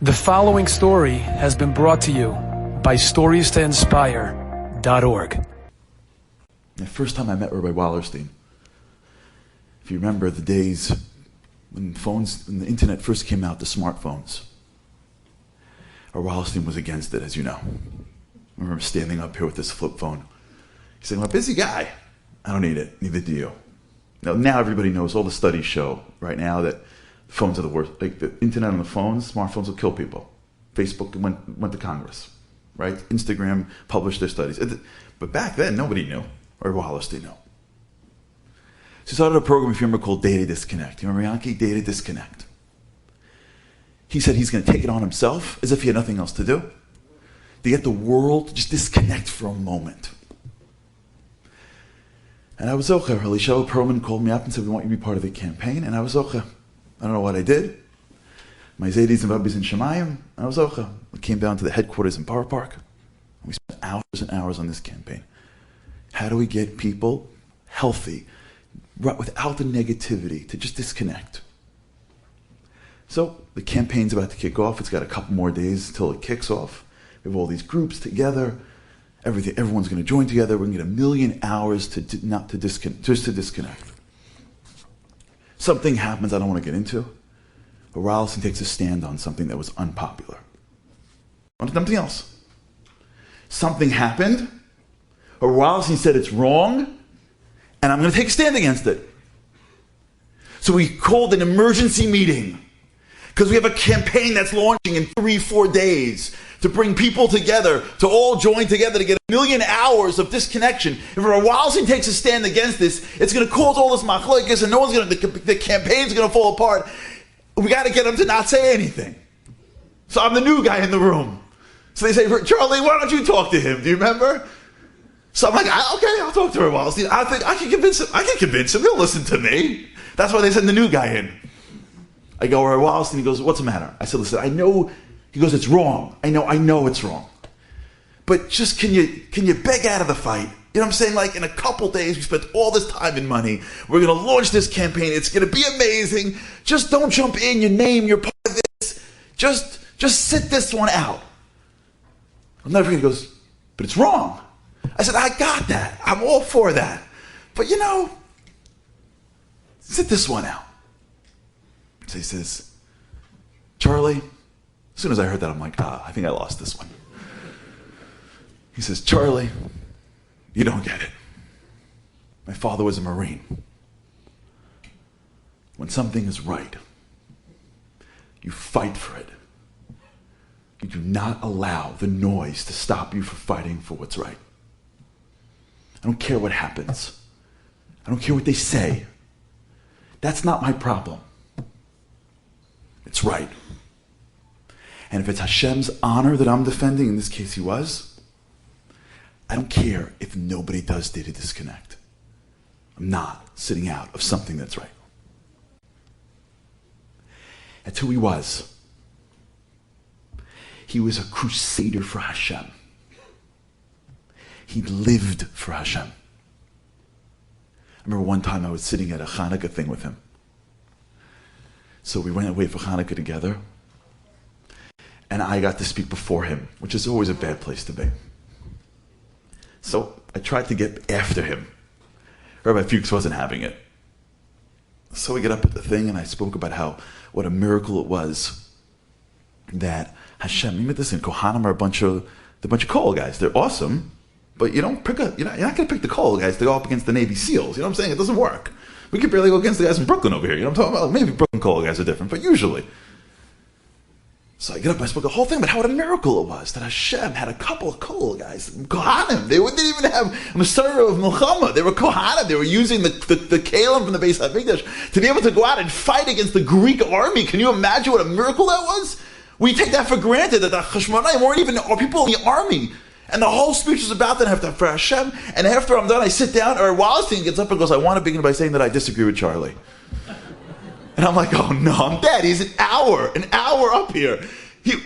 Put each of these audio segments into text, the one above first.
The following story has been brought to you by StoriesToInspire.org. The first time I met Rabbi Wallerstein, if you remember the days when the internet first came out, the smartphones, Rabbi Wallerstein was against it, as you know. I remember standing up here with this flip phone. He said, "I'm a busy guy. I don't need it. Neither do you." Now everybody knows, all the studies show right now that phones are the worst. Like the internet and the phones, smartphones will kill people. Facebook went to Congress, right? Instagram published their studies. But back then, nobody knew, or Wallerstein knew. So he started a program, if you remember, called Data Disconnect. You remember, Yankee? Data Disconnect. He said he's going to take it on himself, as if he had nothing else to do, to get the world to just disconnect for a moment. And I was Zocher. Elisha Perlman called me up and said, "We want you to be part of the campaign." And I was Zocher. I don't know what I did. My Zaydis and Rabbis in Shemayim, I was Zocher. We came down to the headquarters in Borough Park. And we spent hours and hours on this campaign. How do we get people healthy, without the negativity, to just disconnect? So the campaign's about to kick off. It's got a couple more days until it kicks off. We have all these groups together. Everyone's going to join together. We're going to get 1 million hours to disconnect. Something happens I don't want to get into. Wallerstein takes a stand on something that was unpopular. On something else. Something happened. Wallerstein said it's wrong, and I'm going to take a stand against it. So we called an emergency meeting, because we have a campaign that's launching in 3-4 days to bring people together, to all join together to get 1 million hours of disconnection. If Wallerstein takes a stand against this, it's going to cause all this machlokes, and the campaign's going to fall apart. We got to get him to not say anything. So I'm the new guy in the room. So they say, "Charlie, why don't you talk to him? Do you remember?" So I'm like, "Okay, I'll talk to Wallerstein. I think I can convince him. He'll listen to me." That's why they send the new guy in. I go, "Wallerstein," he goes, "What's the matter?" I said, "Listen, I know." He goes, "It's wrong. I know it's wrong. But just can you beg out of the fight? You know what I'm saying? Like, in a couple days, we spent all this time and money. We're going to launch this campaign. It's going to be amazing. Just don't jump in. Your name, you're part of this. Just sit this one out." I'll never forget. He goes, "But it's wrong." I said, "I got that. I'm all for that. But sit this one out." So he says, "Charlie," as soon as I heard that, I'm like, I think I lost this one. He says, "Charlie, you don't get it. My father was a Marine. When something is right, you fight for it. You do not allow the noise to stop you from fighting for what's right. I don't care what happens. I don't care what they say. That's not my problem. It's right. And if it's Hashem's honor that I'm defending, in this case he was, I don't care if nobody does data disconnect. I'm not sitting out of something that's right." That's who he was. He was a crusader for Hashem. He lived for Hashem. I remember one time I was sitting at a Hanukkah thing with him. So we went away for Hanukkah together, and I got to speak before him, which is always a bad place to be. So I tried to get after him. Rabbi Fuchs wasn't having it. So we get up at the thing, and I spoke about what a miracle it was that Hashem. Listen, Kohanim are a bunch of Kohl guys. They're awesome, but you're not going to pick the Kohl guys to go up against the Navy SEALs. You know what I'm saying? It doesn't work. We could barely go against the guys from Brooklyn over here. You know what I'm talking about? Maybe Brooklyn Kohl guys are different, but usually. So I get up and I spoke the whole thing about what a miracle it was that Hashem had a couple of Kohl guys, Kohanim. They didn't even have Masara of Milchama. They were Kohanim. They were using the Kalim from the Beis HaMikdash to be able to go out and fight against the Greek army. Can you imagine what a miracle that was? We take that for granted, that the Chashmonaim weren't even people in the army. And the whole speech is about that for Hashem. And after I'm done, I sit down, or Wallerstein gets up and goes, "I want to begin by saying that I disagree with Charlie." And I'm like, "Oh no, I'm dead. He's an hour up here.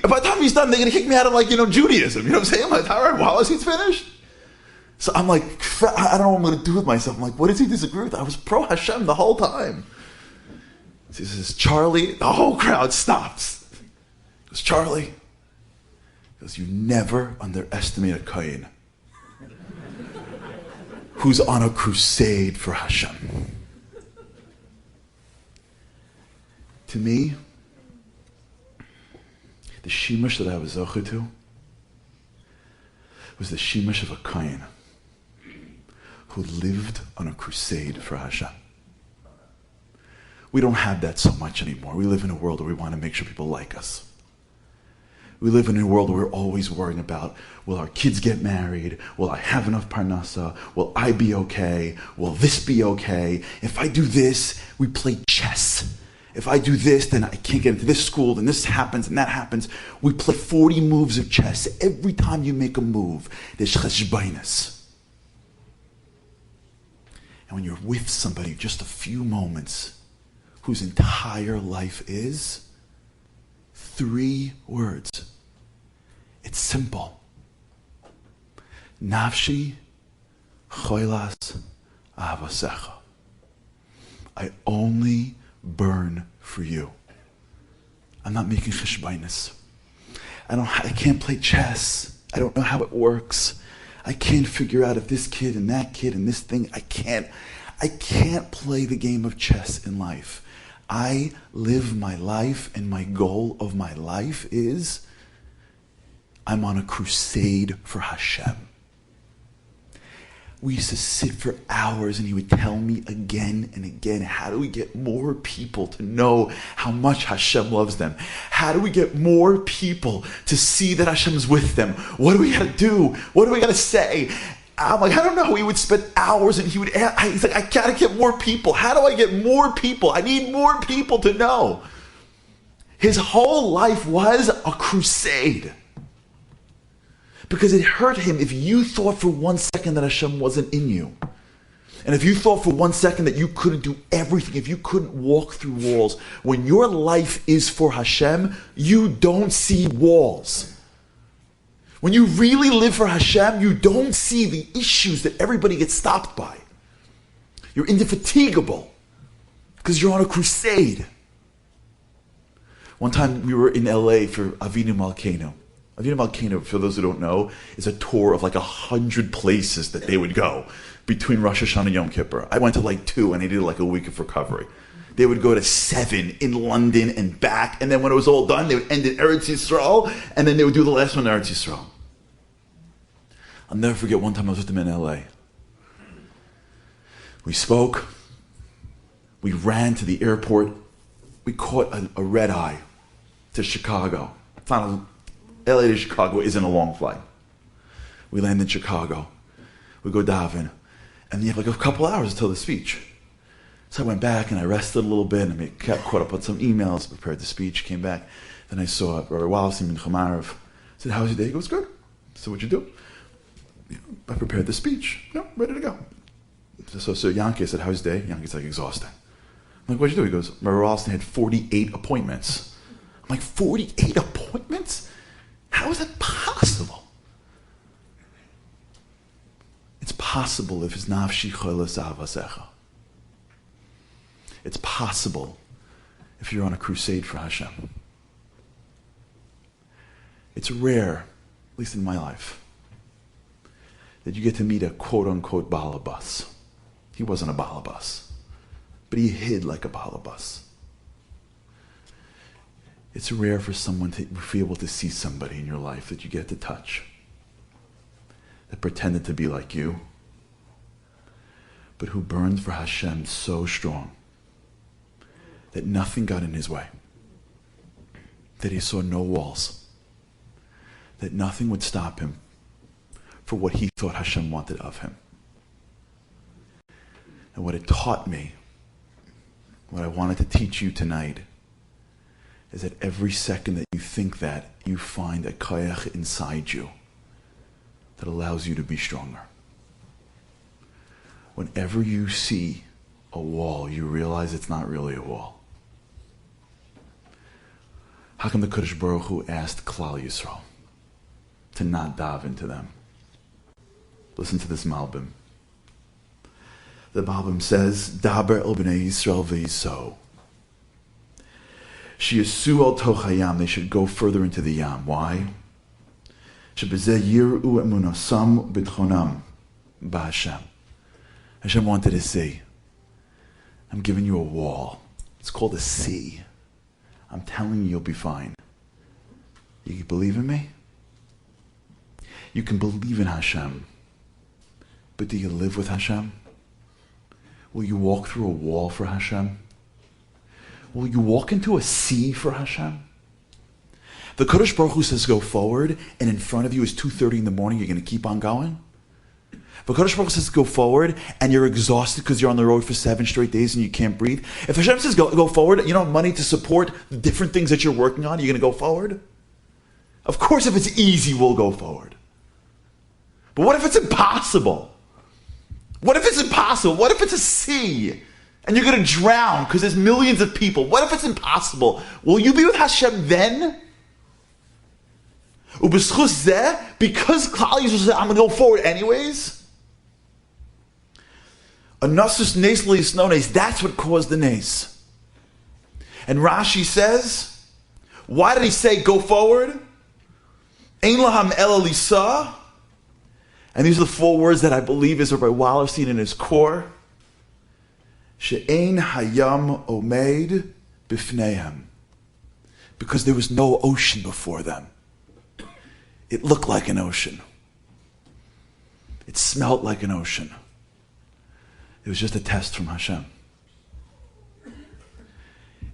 By the time he's done, they're going to kick me out of Judaism. You know what I'm saying? I'm like, all right, Wallerstein's finished. So I'm like, I don't know what I'm going to do with myself. I'm like, what does he disagree with? I was pro Hashem the whole time. So he says, "Charlie," the whole crowd stops. goes, Charlie, he goes, you never underestimate a kohen who's on a crusade for Hashem. To me, the shimush that I was zocher to was the shimush of a kohen who lived on a crusade for Hashem. We don't have that so much anymore. We live in a world where we want to make sure people like us. We live in a world where we're always worrying about, will our kids get married? Will I have enough parnasa? Will I be okay? Will this be okay? If I do this, we play chess. If I do this, then I can't get into this school, then this happens and that happens. We play 40 moves of chess. Every time you make a move, there's cheshbainis. And when you're with somebody just a few moments, whose entire life is 3 words. It's simple. Nafshi choilas avasecha. I only burn for you. I'm not making cheshbainis. I can't play chess. I don't know how it works. I can't figure out if this kid and that kid and this thing, I can't play the game of chess in life. I live my life, and my goal of my life is I'm on a crusade for Hashem. We used to sit for hours and he would tell me again and again, how do we get more people to know how much Hashem loves them? How do we get more people to see that Hashem's with them? What do we got to do? What do we got to say? I'm like, I don't know. He would spend hours and he's like, I got to get more people. How do I get more people? I need more people to know. His whole life was a crusade. Because it hurt him if you thought for 1 second that Hashem wasn't in you. And if you thought for 1 second that you couldn't do everything, if you couldn't walk through walls. When your life is for Hashem, you don't see walls. When you really live for Hashem, you don't see the issues that everybody gets stopped by. You're indefatigable because you're on a crusade. One time we were in LA for Avinu Malkeinu. Avinu Malkeinu, for those who don't know, is a tour of like 100 places that they would go between Rosh Hashanah and Yom Kippur. I went to like 2 and I did like a week of recovery. They would go to 7 in London and back, and then when it was all done, they would end in Eretz Yisrael, and then they would do the last one in Eretz Yisrael. I'll never forget one time I was with them in LA. We spoke. We ran to the airport. We caught a red eye to Chicago. It's not LA to Chicago isn't a long flight. We land in Chicago. We go daven. And you have like a couple hours until the speech. So I went back and I rested a little bit and I caught up on some emails, prepared the speech, came back. Then I saw Rabbi Wallerstein in Chamarav. I said, how's your day? He goes, good. So what'd you do? I prepared the speech. Ready to go. So Yankee said, how's your day? Yankee's like, exhausting. I'm like, what'd you do? He goes, Rabbi Wallerstein had 48 appointments. I'm like, 48 appointments? How is that possible? It's possible if it's nafshi choilas avasecha. It's possible if you're on a crusade for Hashem. It's rare, at least in my life, that you get to meet a quote-unquote balabas. He wasn't a balabas, but he hid like a balabas. It's rare for someone to be able to see somebody in your life that you get to touch, that pretended to be like you, but who burned for Hashem so strong that nothing got in his way, that he saw no walls, that nothing would stop him for what he thought Hashem wanted of him. And what it taught me, what I wanted to teach you tonight, is that every second that you think that, you find a koyach inside you that allows you to be stronger. Whenever you see a wall, you realize it's not really a wall. How come the Kodesh Baruch Hu asked Klal Yisrael to not dive into them? Listen to this Malbim. The Malbim says, Daber el b'nei Yisrael v'yiso. Shiyasu al toch hayam, they should go further into the yam. Why? Shebezeh yiru emunasam b'tchonam b'Hashem. Hashem wanted to see, I'm giving you a wall. It's called a sea. I'm telling you, you'll be fine. You believe in me? You can believe in Hashem, but do you live with Hashem? Will you walk through a wall for Hashem? Will you walk into a sea for Hashem? The Kadosh Baruch Hu says go forward, and in front of you is 2:30 in the morning, you're going to keep on going? The Kadosh Baruch Hu says go forward, and you're exhausted because you're on the road for 7 straight days and you can't breathe. If Hashem says go forward, you don't have money to support the different things that you're working on, you're going to go forward? Of course, if it's easy, we'll go forward. But what if it's impossible? What if it's impossible? What if it's a sea and you're going to drown because there's millions of people? What if it's impossible? Will you be with Hashem then? Because Klal Yisrael said, I'm going to go forward anyways. A nasus nes leisno nes, that's what caused the nes. And Rashi says, why did he say go forward? Ein laham ela lisa. And these are the 4 words that I believe is Rabbi Wallerstein in his core. She'ein hayam omeid bifneihem. Because there was no ocean before them. It looked like an ocean. It smelled like an ocean. It was just a test from Hashem.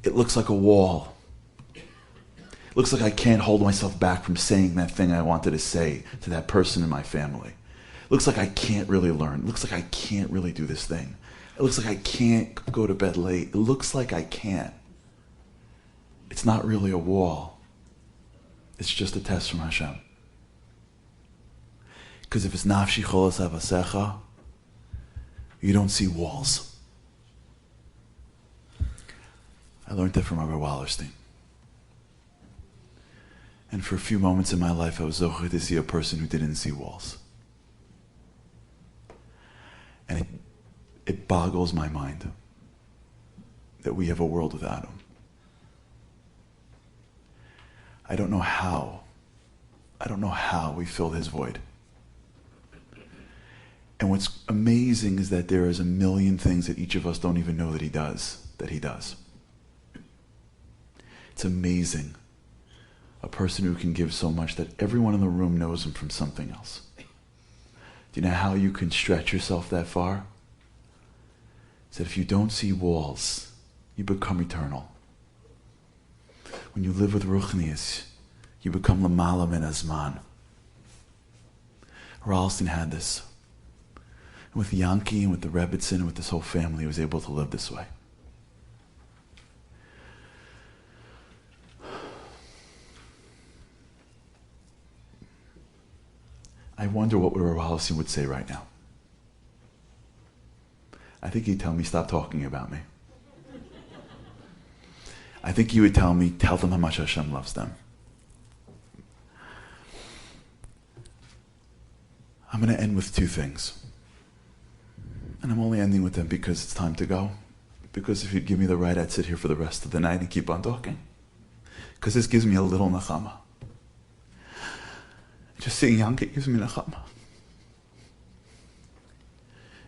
It looks like a wall. It looks like I can't hold myself back from saying that thing I wanted to say to that person in my family. It looks like I can't really learn. It looks like I can't really do this thing. It looks like I can't go to bed late. It looks like I can't. It's not really a wall. It's just a test from Hashem. Because if it's nafshi cholas avasecha, you don't see walls. I learned that from Rabbi Wallerstein. And for a few moments in my life, I was zocher to see a person who didn't see walls. And it boggles my mind that we have a world without him. I don't know how we filled his void. And what's amazing is that there is a million things that each of us don't even know that he does. It's amazing. A person who can give so much that everyone in the room knows him from something else. Do you know how you can stretch yourself that far? It's that if you don't see walls, you become eternal. When you live with Ruchnius, you become Lamala min Azman. Wallerstein had this. And with Yankee and with the Rebbitzin and with this whole family, he was able to live this way. I wonder what Rabbi Wallerstein would say right now. I think he'd tell me, stop talking about me. I think he would tell me, tell them how much Hashem loves them. I'm going to end with 2 things. And I'm only ending with them because it's time to go. Because if you'd give me the right, I'd sit here for the rest of the night and keep on talking. Because this gives me a little nachama. Just seeing Yankee gives me nachama.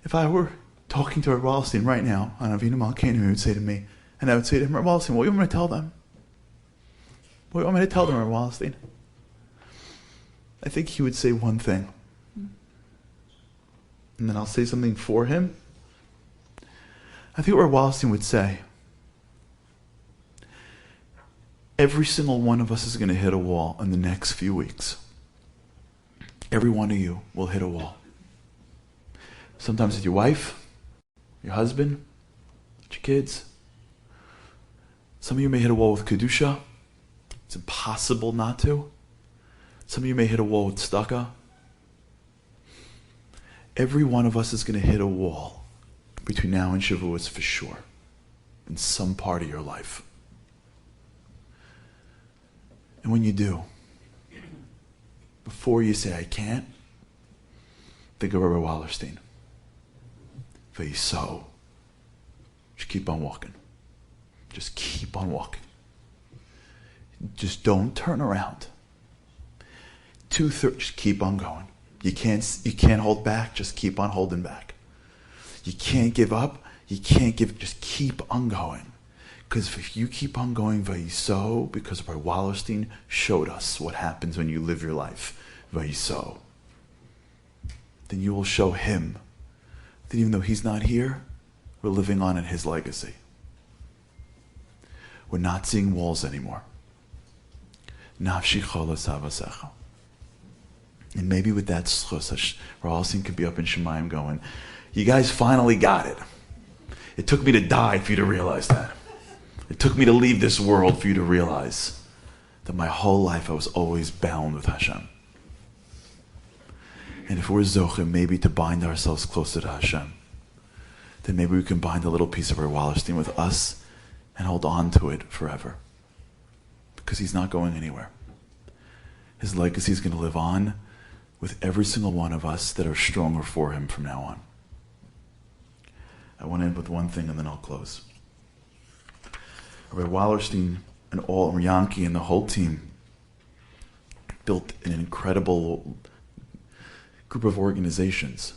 If I were talking to Rabbi Wallerstein right now on Avinu Malkeinu, he would say to me, and I would say to him, Rabbi Wallerstein, what do you want me to tell them? What do you want me to tell them, Rabbi Wallerstein? I think he would say one thing. And then I'll say something for him. I think what Rabbi Wallerstein would say, every single one of us is going to hit a wall in the next few weeks. Every one of you will hit a wall. Sometimes with your wife, your husband, with your kids. Some of you may hit a wall with Kedusha. It's impossible not to. Some of you may hit a wall with tzedakah. Every one of us is going to hit a wall between now and Shavuos for sure, in some part of your life. And when you do, before you say, I can't, think of Rabbi Wallerstein. V'yiso. Just keep on walking. Just keep on walking. Just don't turn around. 2/3, just keep on going. You can't hold back, just keep on holding back. You can't give up, just keep on going. Because if you keep on going, Vayiso, because Rabbi Wallerstein showed us what happens when you live your life, Vayiso, then you will show him that even though he's not here, we're living on in his legacy. We're not seeing walls anymore. Nafshi cholas havasecha. And maybe with that schus, Wallerstein could be up in Shemayim going, you guys finally got it. It took me to die for you to realize that. It took me to leave this world for you to realize that my whole life I was always bound with Hashem. And if we're zochim, maybe to bind ourselves closer to Hashem, then maybe we can bind a little piece of our Wallerstein with us and hold on to it forever. Because he's not going anywhere. His legacy is going to live on with every single one of us that are stronger for him from now on. I want to end with one thing and then I'll close. Rabbi Wallerstein and all Yankee and the whole team built an incredible group of organizations.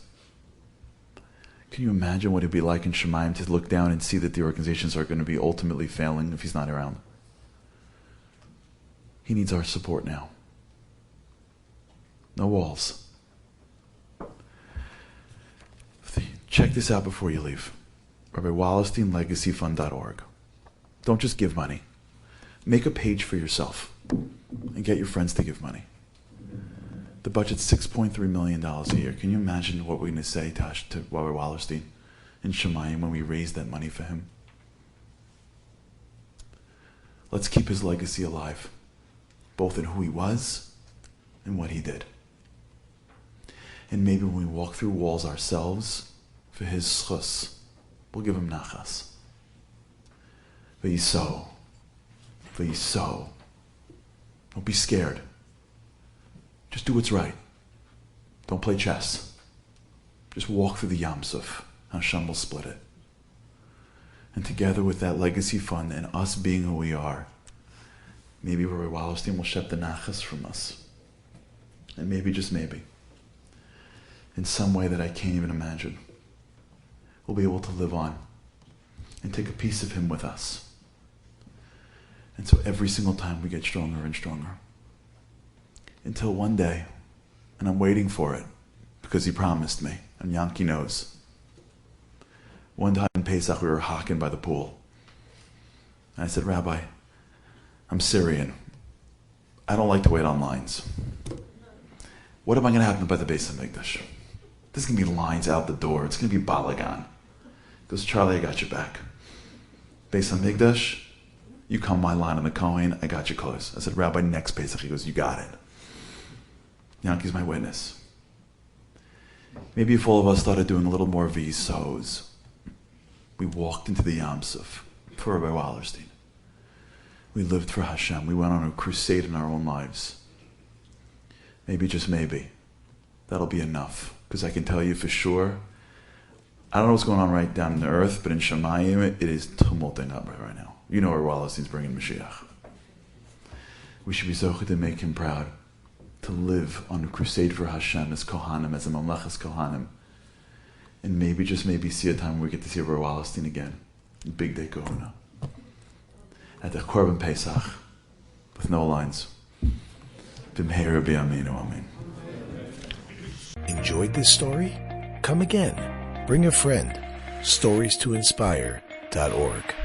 Can you imagine what it'd be like in Shemayim to look down and see that the organizations are going to be ultimately failing if he's not around? He needs our support now. No walls. Check this out before you leave. Rabbi Wallerstein LegacyFund.org. Don't just give money. Make a page for yourself and get your friends to give money. The budget's $6.3 million a year. Can you imagine what we're going to say to Rabbi Wallerstein in Shemayim when we raise that money for him? Let's keep his legacy alive, both in who he was and what he did. And maybe when we walk through walls ourselves, for his schus, we'll give him nachas. Vayiso. Vayiso. Don't be scared. Just do what's right. Don't play chess. Just walk through the Yam Suf. Hashem will split it. And together with that legacy fund and us being who we are, maybe Rabbi Wallerstein will shep the nachas from us. And maybe, just maybe, in some way that I can't even imagine, we'll be able to live on and take a piece of him with us. And so every single time we get stronger and stronger. Until one day, and I'm waiting for it, because he promised me, and Yankee knows. One time in Pesach, we were hocking by the pool. And I said, Rabbi, I'm Syrian. I don't like to wait on lines. What am I going to happen by the Beis HaMikdash? There's going to be lines out the door. It's going to be balagan. He goes, Charlie, I got your back. Beis HaMikdash, you come my line on the Kohen, I got you close. I said, Rabbi, next Pesach. He goes, you got it. Yankee's my witness. Maybe if all of us started doing a little more V'sos, we walked into the Yam Suf for Rabbi Wallerstein. We lived for Hashem. We went on a crusade in our own lives. Maybe, just maybe, that'll be enough. Because I can tell you for sure, I don't know what's going on right down on earth, but in Shemayim, it is tumulting up right now. You know where Wallerstein's bringing Mashiach. We should be zocheh to make him proud, to live on a crusade for Hashem as Kohanim, as a Mamlechas Kohanim. And maybe, just maybe, see a time where we get to see Rabbi Wallerstein again. Big Day Kahuna. At the Korban Pesach, with no lines. B'mheira b'yameinu, amen. Enjoyed this story? Come again. Bring a friend. StoriesToInspire.org